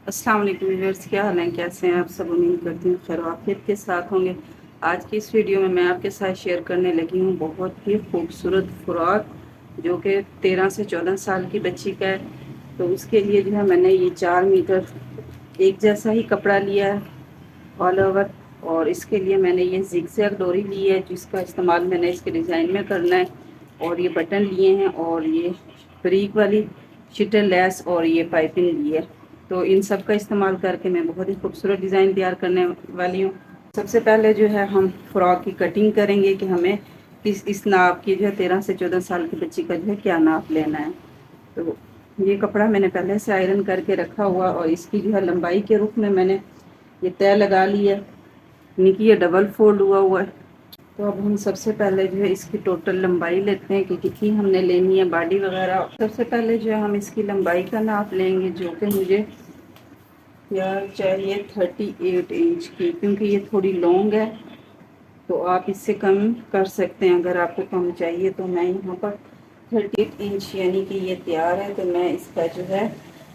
अस्सलाम वालेकुम व्यूअर्स, क्या हाल है, कैसे हैं आप सब। उम्मीद करती हूँ खैर आफियत के साथ होंगे। आज की इस वीडियो में मैं आपके साथ शेयर करने लगी हूँ बहुत ही खूबसूरत फ्रॉक, जो कि 13 से 14 साल की बच्ची का है। तो उसके लिए जो है मैंने ये 4 मीटर एक जैसा ही कपड़ा लिया है ऑल ओवर। और इसके लिए मैंने ये जिगजैग डोरी ली है, जिसका इस्तेमाल मैंने इसके डिज़ाइन में करना है। और ये बटन लिए हैं और ये ब्रीक वाली शिटर लेस और ये पाइपिंग ली है। तो इन सब का इस्तेमाल करके मैं बहुत ही खूबसूरत डिज़ाइन तैयार करने वाली हूँ। सबसे पहले जो है हम फ्रॉक की कटिंग करेंगे कि हमें इस नाप की जो है 13 से 14 साल की बच्ची का जो है क्या नाप लेना है। तो ये कपड़ा मैंने पहले से आयरन करके रखा हुआ और इसकी जो है लंबाई के रूप में मैंने ये तय लगा ली है, यानी कि ये डबल फोल्ड हुआ है। तो अब हम सबसे पहले जो है इसकी टोटल लंबाई लेते हैं कि कितनी हमने लेनी है बॉडी वगैरह। सबसे पहले जो है हम इसकी लंबाई का नाप लेंगे, जो कि मुझे यार चाहिए 38 इंच की, क्योंकि ये थोड़ी लॉन्ग है। तो आप इससे कम कर सकते हैं अगर आपको कम चाहिए। तो मैं यहाँ पर 38 इंच यानी कि ये तैयार है। तो मैं इसका जो है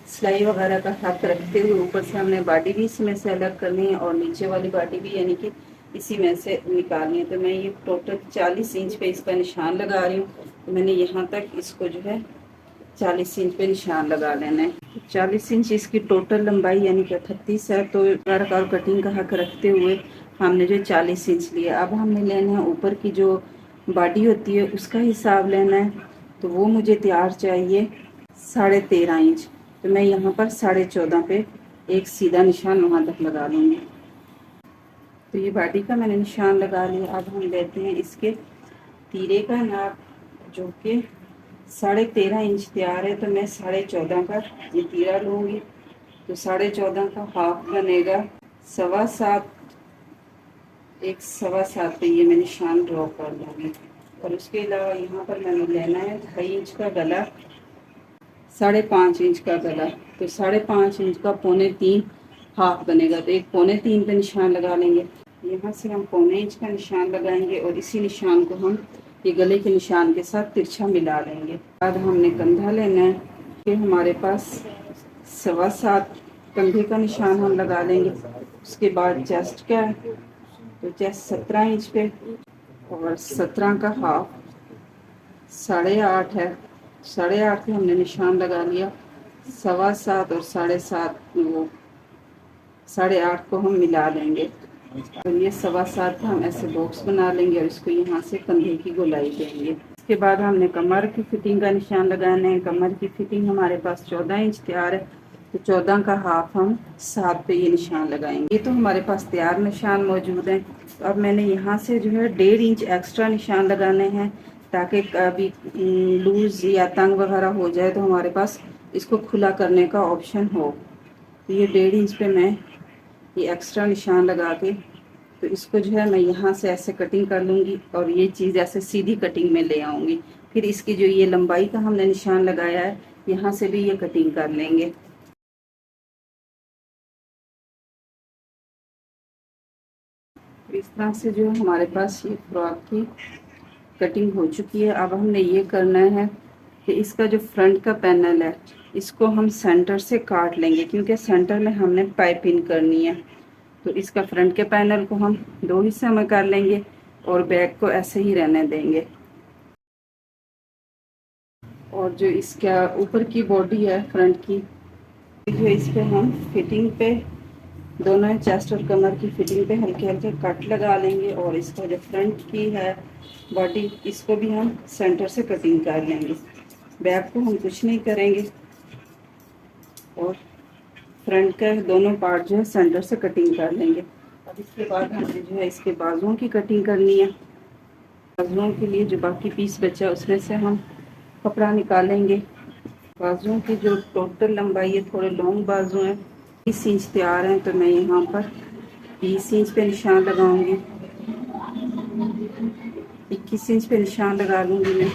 सिलाई वगैरह का हाथ रखते हुए ऊपर से हमने बॉडी भी इसमें से अलग करनी है और नीचे वाली बॉडी भी यानी कि इसी में से निकालनी है। तो मैं ये टोटल 40 इंच पे इसका निशान लगा रही हूँ। तो मैंने यहाँ तक इसको जो है 40 इंच पे निशान लगा लेना है। 40 इंच इसकी टोटल लंबाई यानी कि 38 है। तो और कटिंग का हक रखते हुए हमने जो 40 इंच लिया। अब हमने लेना है ऊपर की जो बॉडी होती है उसका हिसाब लेना है। तो वो मुझे तैयार चाहिए 13.5 इंच। तो मैं यहाँ पर 14.5 पे एक सीधा निशान वहाँ तक लगा लूँगी। तो ये बॉडी का मैंने निशान लगा लिया। अब हम लेते हैं इसके तीरे का नाप, जो कि 13.5 इंच तैयार है। तो मैं 14.5 का ये तीरा लूँगी। तो 14.5 का हाफ बनेगा 7.25। एक 7.25 पे ये मैं निशान ड्रॉ कर लूँगी। और उसके अलावा यहाँ पर मैंने लेना है 2.5 इंच का गला, 5.5 इंच का गला। तो 5.5 इंच का 2.25 हाफ बनेगा। तो एक 2.25 पे निशान लगा लेंगे। यहाँ से हम 1.25 इंच का निशान लगाएंगे और इसी निशान को हम ये गले के निशान के साथ तिरछा मिला लेंगे। बाद हमने कंधा लेना है कि हमारे पास 7.25 कंधे का निशान हम लगा लेंगे। उसके बाद चेस्ट का है, तो चेस्ट 17 इंच पे और 17 का हाफ 8.5 है। 8.5 पे हमने निशान लगा लिया। 7.25 और 7.5 वो 8.5 को हम मिला लेंगे। और ये 7.25 का हम ऐसे बॉक्स बना लेंगे और इसको यहाँ से कंधे की गोलाई देंगे। इसके बाद हमने कमर की फिटिंग का निशान लगाना है। कमर की फिटिंग हमारे पास 14 इंच तैयार है। तो 14 का हाफ हम 7 पे ये निशान लगाएंगे। ये तो हमारे पास तैयार निशान मौजूद हैं। तो अब मैंने यहाँ से जो है 1.5 इंच एक्स्ट्रा निशान लगाने हैं, ताकि कभी लूज या तंग वगैरह हो जाए तो हमारे पास इसको खुला करने का ऑप्शन हो। तो ये 1.5 इंच पे मैं ये एक्स्ट्रा निशान लगा के, तो इसको जो है मैं यहाँ से ऐसे कटिंग कर लूँगी और ये चीज़ ऐसे सीधी कटिंग में ले आऊँगी। फिर इसकी जो ये लंबाई का हमने निशान लगाया है, यहाँ से भी ये कटिंग कर लेंगे। तो इस तरह से जो है हमारे पास ये फ्रॉक की कटिंग हो चुकी है। अब हमने ये करना है कि इसका जो फ्रंट का पैनल है इसको हम सेंटर से काट लेंगे, क्योंकि सेंटर में हमने पाइपिंग करनी है। तो इसका फ्रंट के पैनल को हम 2 हिस्से में कर लेंगे और बैक को ऐसे ही रहने देंगे। और जो इसका ऊपर की बॉडी है फ्रंट की, जो इस पे हम फिटिंग पे दोनों चेस्ट और कमर की फिटिंग पे हल्के हल्के कट लगा लेंगे। और इसका जो फ्रंट की है बॉडी, इसको भी हम सेंटर से कटिंग कर लेंगे। बैक को हम कुछ नहीं करेंगे और फ्रंट का दोनों पार्ट जो है सेंटर से कटिंग कर लेंगे। अब इसके बाद हमें जो है इसके बाजुओं की कटिंग करनी है। बाजुओं के लिए जो बाकी पीस बचा है उसमें से हम कपड़ा निकालेंगे। बाजुओं की जो टोटल लंबाई है, थोड़े लॉन्ग बाजू हैं, 20 इंच तैयार हैं। तो मैं यहाँ पर 20 इंच पे निशान लगाऊंगी, 21 इंच पे निशान लगा लूँगी मैं।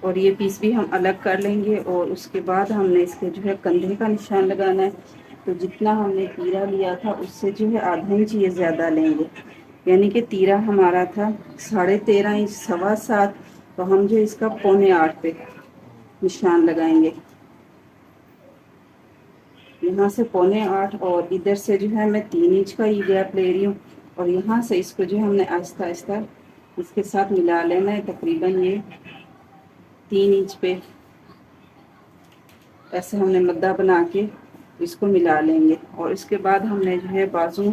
और ये पीस भी हम अलग कर लेंगे और उसके बाद हमने इसके जो है कंधे का निशान लगाना है। तो जितना हमने तीरा लिया था उससे जो है आधा इंच ये ज़्यादा लेंगे, यानी कि तीरा हमारा था 13.5 इंच 7.25। तो हम जो इसका 7.25 पे निशान लगाएंगे। यहाँ से 7.25 और इधर से जो है मैं 3 इंच का ही गैप ले रही हूँ। और यहाँ से इसको जो है हमने आहिस्ता आहिस्ता इसके साथ मिला लेना है। तकरीबन ये 3 इंच पे ऐसे हमने मद्दा बना के इसको मिला लेंगे। और इसके बाद हमने जो है बाजू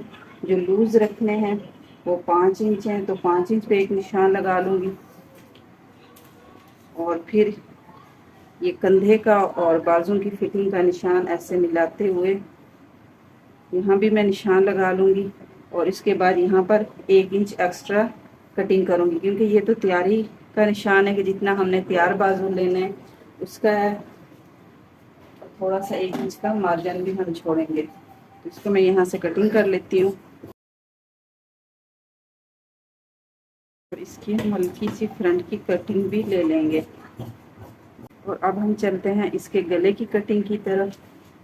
जो लूज़ रखने हैं वो 5 इंच हैं, तो 5 इंच पे एक निशान लगा लूँगी। और फिर ये कंधे का और बाजू की फिटिंग का निशान ऐसे मिलाते हुए यहाँ भी मैं निशान लगा लूँगी। और इसके बाद यहाँ पर 1 इंच एक्स्ट्रा कटिंग करूँगी, क्योंकि ये तो तैयारी का निशान है कि जितना हमने तैयार बाजू लेना है उसका है। थोड़ा सा 1 इंच का मार्जिन भी हम छोड़ेंगे, तो इसको मैं यहाँ से कटिंग कर लेती हूँ। और इसकी हम हल्की सी फ्रंट की कटिंग भी ले लेंगे। और अब हम चलते हैं इसके गले की कटिंग की तरफ,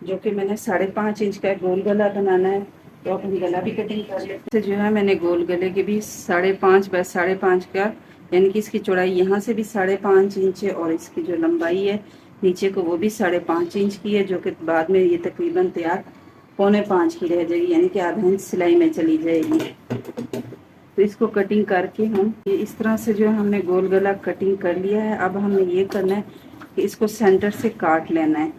जो कि मैंने 5.5 इंच का गोल गला बनाना है। तो अब हम गला भी कटिंग कर लेते हैं। जो है मैंने गोल गले के भी 5.5 बाय 5.5 का, यानी कि इसकी चौड़ाई यहाँ से भी 5.5 इंच है और इसकी जो लंबाई है नीचे को वो भी 5.5 इंच की है, जो कि बाद में ये तकरीबन तैयार 4.25 की रह जाएगी, यानी कि आधा इंच सिलाई में चली जाएगी। तो इसको कटिंग करके हम ये इस तरह से जो है हमने गोल गला कटिंग कर लिया है। अब हमें ये करना है कि इसको सेंटर से काट लेना है।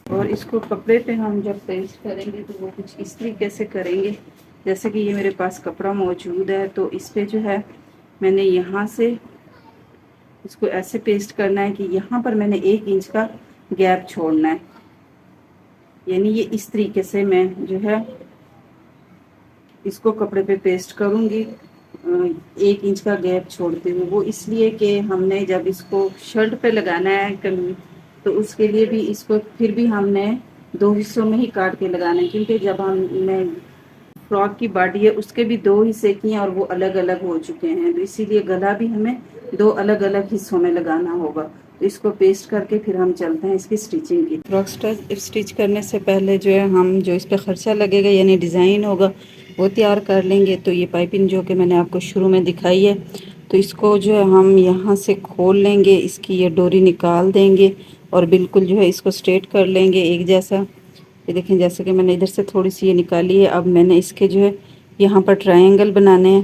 और इसको कपड़े पे हम जब पेस्ट करेंगे तो वो कुछ इस तरीके से करेंगे, जैसे कि ये मेरे पास कपड़ा मौजूद है। तो इस पे जो है मैंने यहाँ से इसको ऐसे पेस्ट करना है कि यहाँ पर मैंने 1 इंच का गैप छोड़ना है, यानी ये इस तरीके से मैं जो है इसको कपड़े पे पेस्ट करूँगी 1 इंच का गैप छोड़ते हुए। वो इसलिए कि हमने जब इसको शर्ट पे लगाना है कमीज, तो उसके लिए भी इसको फिर भी हमने 2 हिस्सों में ही काट के लगाना है, क्योंकि जब हमने फ्रॉक की बॉडी है उसके भी 2 हिस्से किए और वो अलग अलग हो चुके हैं, तो इसीलिए गला भी हमें 2 अलग अलग हिस्सों में लगाना होगा। तो इसको पेस्ट करके फिर हम चलते हैं इसकी स्टिचिंग की। फ्रॉक स्टिच करने से पहले जो है हम जो इस पर खर्चा लगेगा यानी डिज़ाइन होगा वो तैयार कर लेंगे। तो ये पाइपिंग जो कि मैंने आपको शुरू में दिखाई है, तो इसको जो है हम यहाँ से खोल लेंगे, इसकी ये डोरी निकाल देंगे और बिल्कुल जो है इसको स्ट्रेट कर लेंगे एक जैसा। ये देखें, जैसे कि मैंने इधर से थोड़ी सी ये निकाली है। अब मैंने इसके जो है यहाँ पर ट्रायंगल बनाने हैं,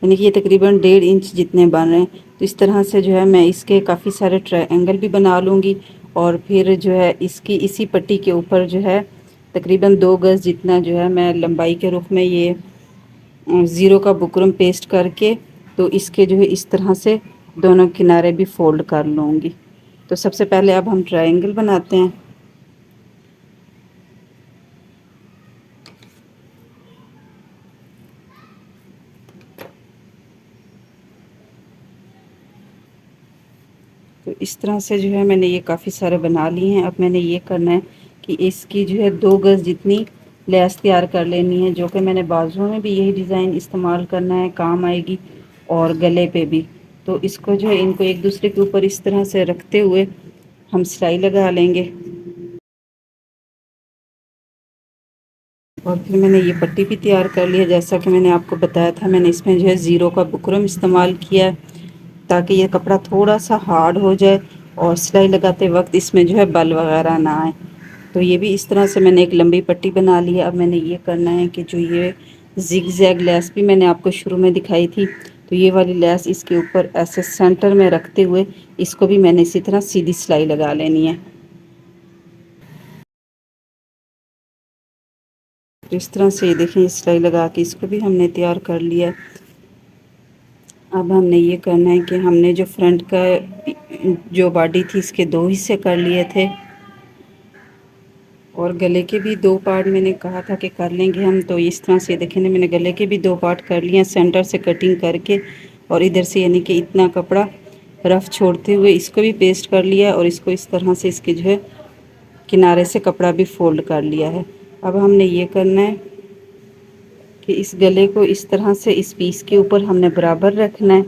यानी कि ये तकरीबन 1.5 इंच जितने बन रहे हैं। तो इस तरह से जो है मैं इसके काफ़ी सारे ट्रायंगल भी बना लूँगी। और फिर जो है इसकी इसी पट्टी के ऊपर जो है तकरीबन 2 गज़ जितना जो है मैं लंबाई के रुख में ये ज़ीरो का बुकरम पेस्ट करके, तो इसके जो है इस तरह से दोनों किनारे भी फोल्ड कर लूँगी। तो सबसे पहले अब हम ट्रायंगल बनाते हैं। तो इस तरह से जो है मैंने ये काफ़ी सारे बना लिए हैं। अब मैंने ये करना है कि इसकी जो है 2 गज़ जितनी लेस तैयार कर लेनी है, जो कि मैंने बाजुओं में भी यही डिज़ाइन इस्तेमाल करना है, काम आएगी, और गले पे भी। तो इसको जो है इनको एक दूसरे के ऊपर इस तरह से रखते हुए हम सिलाई लगा लेंगे। और फिर मैंने ये पट्टी भी तैयार कर ली है। जैसा कि मैंने आपको बताया था, मैंने इसमें जो है ज़ीरो का बुकरम इस्तेमाल किया है ताकि ये कपड़ा थोड़ा सा हार्ड हो जाए और सिलाई लगाते वक्त इसमें जो है बल वगैरह ना आए। तो ये भी इस तरह से मैंने एक लंबी पट्टी बना ली है। अब मैंने ये करना है कि जो ये जिग जैग लेस भी मैंने आपको शुरू में दिखाई थी, तो ये वाली लेस इसके ऊपर ऐसे सेंटर में रखते हुए इसको भी मैंने इसी तरह सीधी सिलाई लगा लेनी है। तो इस तरह से ये देखें, सिलाई लगा के इसको भी हमने तैयार कर लिया। अब हमने ये करना है कि हमने जो फ्रंट का जो बॉडी थी इसके 2 हिस्से कर लिए थे, और गले के भी 2 पार्ट मैंने कहा था कि कर लेंगे हम। तो इस तरह से देखें, मैंने गले के भी 2 पार्ट कर लिए सेंटर से कटिंग करके, और इधर से यानी कि इतना कपड़ा रफ छोड़ते हुए इसको भी पेस्ट कर लिया और इसको इस तरह से इसके जो है किनारे से कपड़ा भी फोल्ड कर लिया है। अब हमने ये करना है कि इस गले को इस तरह से इस पीस के ऊपर हमने बराबर रखना है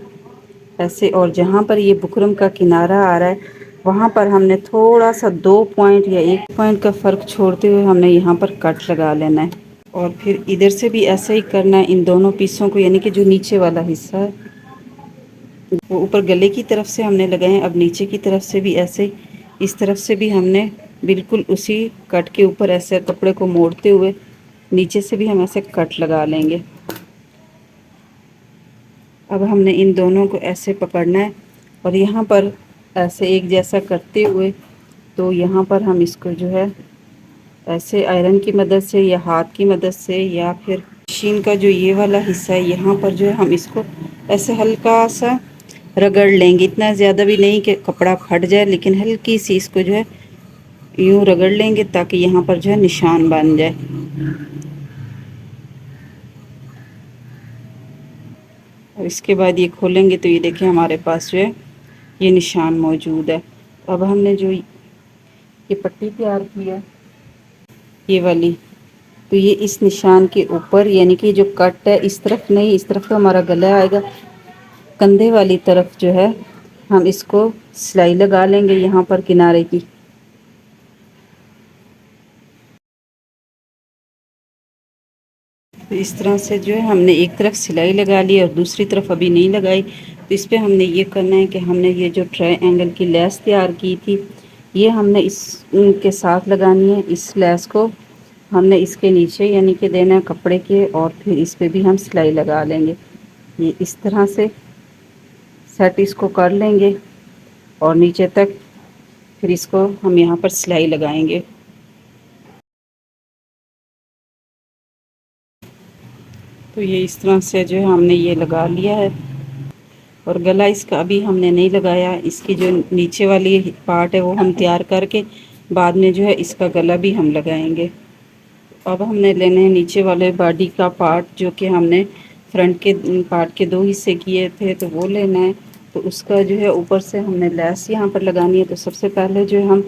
ऐसे, और जहाँ पर ये बुकरम का किनारा आ रहा है वहाँ पर हमने थोड़ा सा 2 पॉइंट या 1 पॉइंट का फ़र्क छोड़ते हुए हमने यहाँ पर कट लगा लेना है। और फिर इधर से भी ऐसा ही करना है इन दोनों पीसों को, यानी कि जो नीचे वाला हिस्सा है वो ऊपर गले की तरफ से हमने लगाए हैं। अब नीचे की तरफ से भी ऐसे इस तरफ से भी हमने बिल्कुल उसी कट के ऊपर ऐसे कपड़े को मोड़ते हुए नीचे से भी हम ऐसे कट लगा लेंगे। अब हमने इन दोनों को ऐसे पकड़ना है और यहाँ पर ऐसे एक जैसा करते हुए, तो यहाँ पर हम इसको जो है ऐसे आयरन की मदद से या हाथ की मदद से या फिर मशीन का जो ये वाला हिस्सा है यहाँ पर जो है हम इसको ऐसे हल्का सा रगड़ लेंगे। इतना ज़्यादा भी नहीं कि कपड़ा फट जाए, लेकिन हल्की सी इसको जो है यूँ रगड़ लेंगे ताकि यहाँ पर जो है निशान बन जाए। और इसके बाद ये खोलेंगे तो ये देखिए हमारे पास जो है ये निशान मौजूद है। अब हमने जो ये पट्टी तैयार की है ये वाली, तो ये इस निशान के ऊपर यानी कि जो कट है इस तरफ नहीं, इस तरफ तो हमारा गला आएगा, कंधे वाली तरफ जो है हम इसको सिलाई लगा लेंगे यहाँ पर किनारे की। तो इस तरह से जो है हमने एक तरफ सिलाई लगा ली और दूसरी तरफ अभी नहीं लगाई। तो इस पे हमने ये करना है कि हमने ये जो ट्रायंगल की लेस तैयार की थी ये हमने इसके साथ लगानी है। इस लेस को हमने इसके नीचे यानी कि देना है कपड़े के, और फिर इस पे भी हम सिलाई लगा लेंगे। ये इस तरह से सेट इसको कर लेंगे और नीचे तक फिर इसको हम यहाँ पर सिलाई लगाएंगे। तो ये इस तरह से जो है हमने ये लगा लिया है। और गला इसका अभी हमने नहीं लगाया, इसकी जो नीचे वाली पार्ट है वो हम तैयार करके बाद में जो है इसका गला भी हम लगाएंगे। अब हमने लेने हैं नीचे वाले बॉडी का पार्ट, जो कि हमने फ्रंट के पार्ट के दो हिस्से किए थे, तो वो लेना है। तो उसका जो है ऊपर से हमने लेस यहाँ पर लगानी है। तो सबसे पहले जो है हम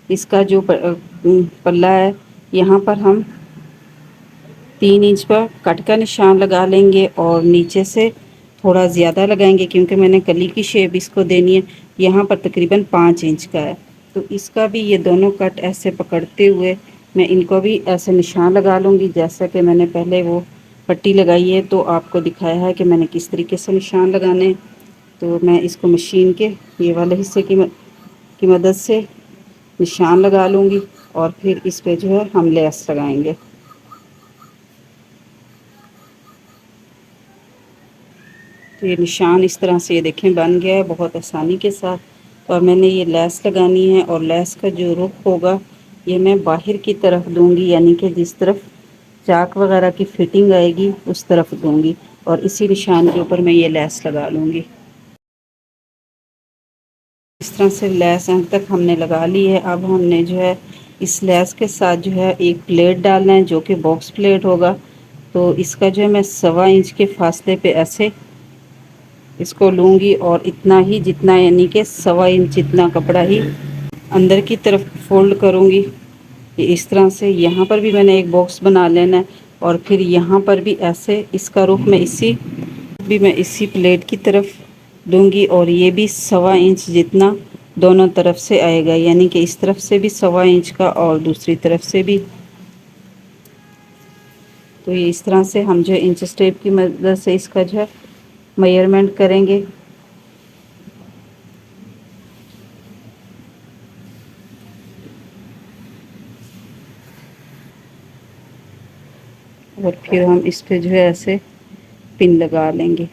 इसका जो पल्ला है यहाँ पर हम 3 इंच पर कट का निशान लगा लेंगे और नीचे से थोड़ा ज़्यादा लगाएंगे क्योंकि मैंने कली की शेप इसको देनी है। यहाँ पर तकरीबन 5 इंच का है। तो इसका भी ये दोनों कट ऐसे पकड़ते हुए मैं इनको भी ऐसे निशान लगा लूँगी जैसा कि मैंने पहले वो पट्टी लगाई है तो आपको दिखाया है कि मैंने किस तरीके से निशान लगाने। तो मैं इसको मशीन के ये वाले हिस्से की मदद से निशान लगा लूँगी और फिर इस पे जो है हम लेस लगाएंगे। तो ये निशान इस तरह से ये देखें बन गया है बहुत आसानी के साथ। और मैंने ये लेस लगानी है और लेस का जो रुख होगा ये मैं बाहर की तरफ दूंगी, यानी कि जिस तरफ चाक वगैरह की फिटिंग आएगी उस तरफ दूंगी और इसी निशान के ऊपर मैं ये लेस लगा लूँगी। इस तरह से लेस अंत तक हमने लगा ली है। अब हमने जो है इस लेस के साथ जो है एक प्लेट डालना है जो कि बॉक्स प्लेट होगा। तो इसका जो है मैं 1.25 इंच के फासले पे ऐसे इसको लूँगी और इतना ही जितना यानी कि 1.25 इंच जितना कपड़ा ही अंदर की तरफ फोल्ड करूँगी। ये इस तरह से यहाँ पर भी मैंने एक बॉक्स बना लेना है और फिर यहाँ पर भी ऐसे इसका रुख मैं इसी प्लेट की तरफ दूंगी और ये भी 1.25 इंच जितना दोनों तरफ से आएगा, यानी कि इस तरफ से भी 1.25 इंच का और दूसरी तरफ से भी। तो ये इस तरह से हम जो इंच टेप की मदद से इसका जो है मेजरमेंट करेंगे। और फिर हम इस पे जो है ऐसे पिन लगा लेंगे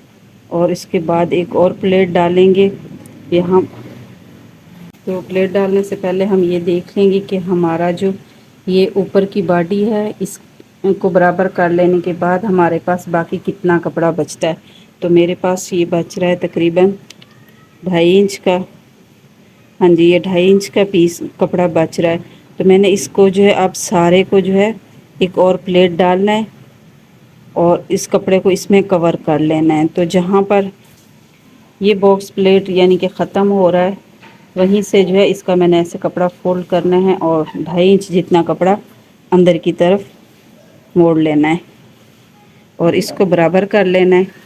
और इसके बाद एक और प्लेट डालेंगे यहाँ। तो प्लेट डालने से पहले हम ये देख लेंगे कि हमारा जो ये ऊपर की बॉडी है इसको बराबर कर लेने के बाद हमारे पास बाकी कितना कपड़ा बचता है। तो मेरे पास ये बच रहा है तकरीबन 2.5 इंच का। हाँ जी, ये 2.5 इंच का पीस कपड़ा बच रहा है। तो मैंने इसको जो है अब सारे को जो है एक और प्लेट डालना है और इस कपड़े को इसमें कवर कर लेना है। तो जहाँ पर ये बॉक्स प्लेट यानी कि ख़त्म हो रहा है वहीं से जो है इसका मैंने ऐसे कपड़ा फोल्ड करना है और 2.5 इंच जितना कपड़ा अंदर की तरफ मोड़ लेना है और इसको बराबर कर लेना है।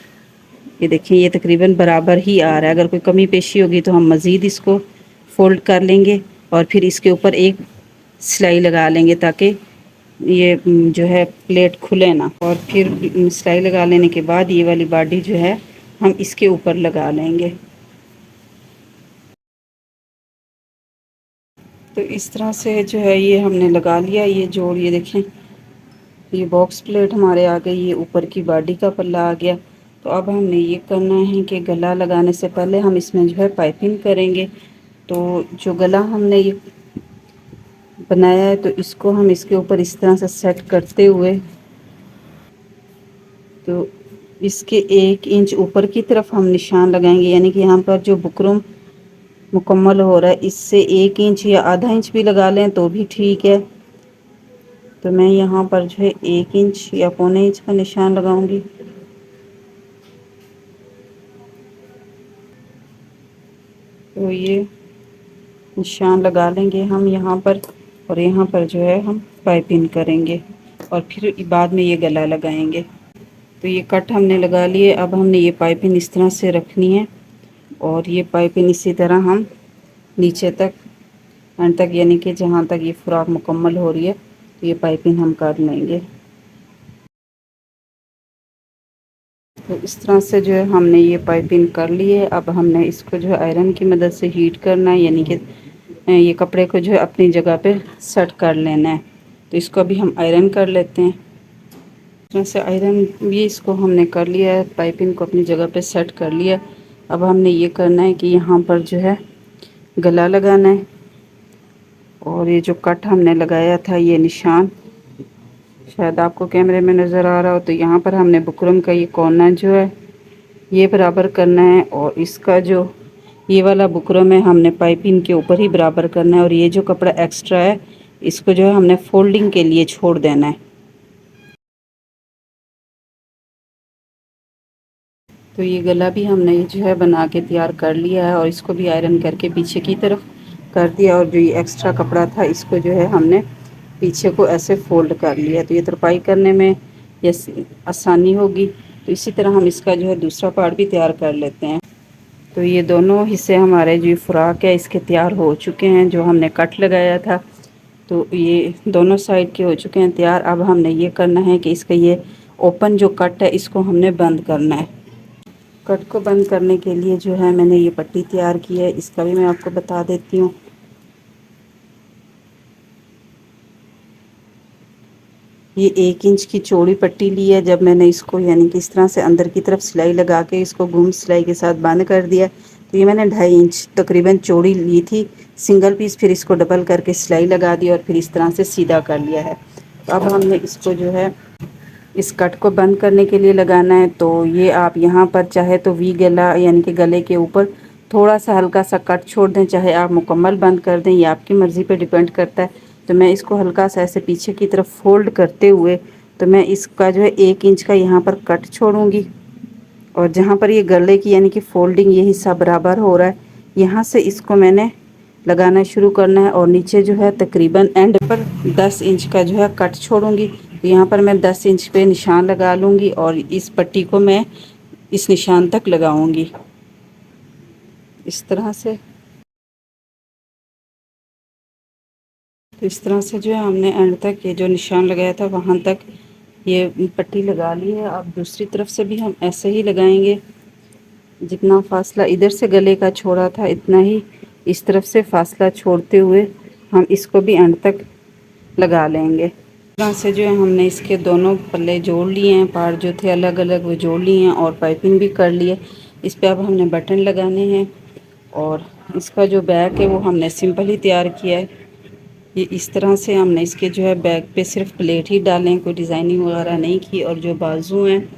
ये देखिए ये तकरीबन बराबर ही आ रहा है। अगर कोई कमी पेशी होगी तो हम मज़ीद इसको फोल्ड कर लेंगे और फिर इसके ऊपर एक सिलाई लगा लेंगे ताकि ये जो है प्लेट खुले ना। और फिर सिलाई लगा लेने के बाद ये वाली बॉडी जो है हम इसके ऊपर लगा लेंगे। तो इस तरह से जो है ये हमने लगा लिया, ये जोड़, ये देखें ये बॉक्स प्लेट हमारे आ गई, ये ऊपर की बॉडी का पल्ला आ गया। तो अब हमने ये करना है कि गला लगाने से पहले हम इसमें जो है पाइपिंग करेंगे। तो जो गला हमने ये बनाया है तो इसको हम इसके ऊपर इस तरह से सेट करते हुए, तो इसके 1 इंच ऊपर की तरफ हम निशान लगाएंगे, यानी कि यहाँ पर जो बुकरम मुकम्मल हो रहा है इससे 1 इंच या आधा इंच भी लगा लें तो भी ठीक है। तो मैं यहाँ पर जो है 1 इंच या पौने इंच का निशान लगाऊंगी। तो ये निशान लगा लेंगे हम यहाँ पर, और यहाँ पर जो है हम पाइपिंग करेंगे और फिर बाद में ये गला लगाएंगे। तो ये कट हमने लगा लिए। अब हमने ये पाइपिंग इस तरह से रखनी है और ये पाइपिंग इसी तरह हम नीचे तक एंड तक, यानी कि जहाँ तक ये फ्रॉक मुकम्मल हो रही है तो ये पाइपिंग हम कर लेंगे। तो इस तरह से जो है हमने ये पाइपिंग कर ली है। अब हमने इसको जो है आयरन की मदद से हीट करना है, यानी कि ये कपड़े को जो है अपनी जगह पे सेट कर लेना है। तो इसको अभी हम आयरन कर लेते हैं। इस तरह से आयरन भी इसको हमने कर लिया है, पाइपिंग को अपनी जगह पे सेट कर लिया। अब हमने ये करना है कि यहाँ पर जो है गला लगाना है, और ये जो कट हमने लगाया था ये निशान शायद आपको कैमरे में नज़र आ रहा हो, तो यहाँ पर हमने बुकरम का ये कोना जो है ये बराबर करना है, और इसका जो ये वाला बुकरम है हमने पाइपिंग के ऊपर ही बराबर करना है, और ये जो कपड़ा एक्स्ट्रा है इसको जो है हमने फोल्डिंग के लिए छोड़ देना है। तो ये गला भी हमने जो है बना के तैयार कर लिया है, और इसको भी आयरन करके पीछे की तरफ कर दिया, और जो ये एक्स्ट्रा कपड़ा था इसको जो है हमने पीछे को ऐसे फोल्ड कर लिया। तो ये तुरपाई करने में ये आसानी होगी। तो इसी तरह हम इसका जो है दूसरा पार्ट भी तैयार कर लेते हैं। तो ये दोनों हिस्से हमारे जो फ्रॉक है इसके तैयार हो चुके हैं, जो हमने कट लगाया था। तो ये दोनों साइड के हो चुके हैं तैयार। अब हमने ये करना है कि इसका ये ओपन जो कट है इसको हमने बंद करना है। कट को बंद करने के लिए जो है मैंने ये पट्टी तैयार की है, इसका भी मैं आपको बता देती हूँ। ये 1 इंच की चौड़ी पट्टी ली है। जब मैंने इसको यानी कि इस तरह से अंदर की तरफ सिलाई लगा के इसको घूम सिलाई के साथ बंद कर दिया, तो ये मैंने 2.5 इंच तकरीबन चौड़ी ली थी सिंगल पीस, फिर इसको डबल करके सिलाई लगा दी और फिर इस तरह से सीधा कर लिया है। तो अब हमने इसको जो है इस कट को बंद करने के लिए लगाना है। तो ये आप यहाँ पर चाहे तो वी गला यानी कि गले के ऊपर थोड़ा सा हल्का सा कट छोड़ दें, चाहे आप मुकम्मल बंद कर दें, ये आपकी मर्ज़ी पे डिपेंड करता है। तो मैं इसको हल्का सा ऐसे पीछे की तरफ फोल्ड करते हुए, तो मैं इसका जो है 1 इंच का यहाँ पर कट छोड़ूंगी, और जहाँ पर ये गले की यानी कि फोल्डिंग ये हिस्सा बराबर हो रहा है यहाँ से इसको मैंने लगाना शुरू करना है, और नीचे जो है तकरीबन एंड पर 10 इंच का जो है कट छोड़ूंगी। तो यहाँ पर मैं 10 इंच पे निशान लगा लूँगी और इस पट्टी को मैं इस निशान तक लगाऊंगी इस तरह से। तो इस तरह से जो है हमने एंड तक ये जो निशान लगाया था वहाँ तक ये पट्टी लगा ली है। अब दूसरी तरफ से भी हम ऐसे ही लगाएंगे, जितना फासला इधर से गले का छोड़ा था इतना ही इस तरफ से फासला छोड़ते हुए हम इसको भी एंड तक लगा लेंगे। इस तरह से जो है हमने इसके दोनों पल्ले जोड़ लिए हैं, पार्ट जो थे अलग अलग वो जोड़ लिए हैं और पाइपिंग भी कर ली है। इस पे अब हमने बटन लगाने हैं, और इसका जो बैक है वो हमने सिंपल ही तैयार किया है। ये इस तरह से हमने इसके जो है बैक पे सिर्फ प्लेट ही डालें, कोई डिज़ाइनिंग वगैरह नहीं की, और जो बाजू हैं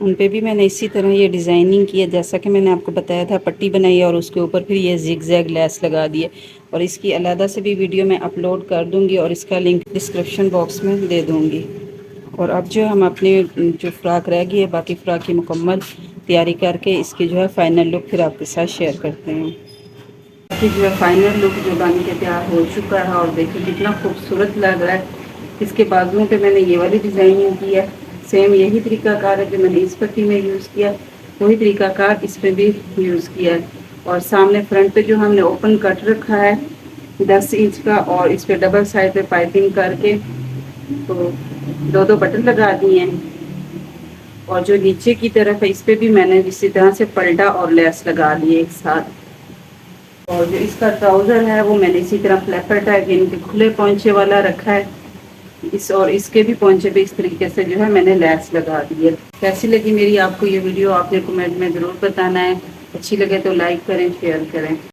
उन पे भी मैंने इसी तरह ये डिज़ाइनिंग की है जैसा कि मैंने आपको बताया था। पट्टी बनाई है और उसके ऊपर फिर ये जिग जैग लेस लगा दिए, और इसकी अलहदा से भी वीडियो मैं अपलोड कर दूंगी और इसका लिंक डिस्क्रिप्शन बॉक्स में दे दूंगी। और अब जो हम अपने जो फ्रॉक रह गई है बाकी फ्रॉक की मुकम्मल तैयारी करके इसकी जो है फ़ाइनल लुक फिर आपके साथ शेयर करते हैं। बाकी जो है फाइनल लुक जो बन के तैयार हो चुका है, और देखिए कितना खूबसूरत लग रहा है। इसके बाजुओं पे मैंने ये वाली डिज़ाइनिंग की है, सेम यही तरीकाकार है जो मैंने इस पट्टी में यूज़ किया, वही तरीकाकार इस पर भी यूज़ किया है। और सामने फ्रंट पे जो हमने ओपन कट रखा है 10 इंच का, और इस पर डबल साइड पे पाइपिंग करके तो दो बटन लगा दिए हैं, और जो नीचे की तरफ है इस पर भी मैंने इसी तरह से पलटा और लेस लगा लिए एक साथ। और जो इसका ट्राउज़र है वो मैंने इसी तरह फ्लैपर टाइप यानी कि खुले पोंचे वाला रखा है। और इसके भी पोंचे पे इस तरीके से जो है मैंने लैस लगा दी है। कैसी लगी मेरी आपको ये वीडियो, आपने कमेंट में ज़रूर बताना है। अच्छी लगे तो लाइक करें, शेयर करें।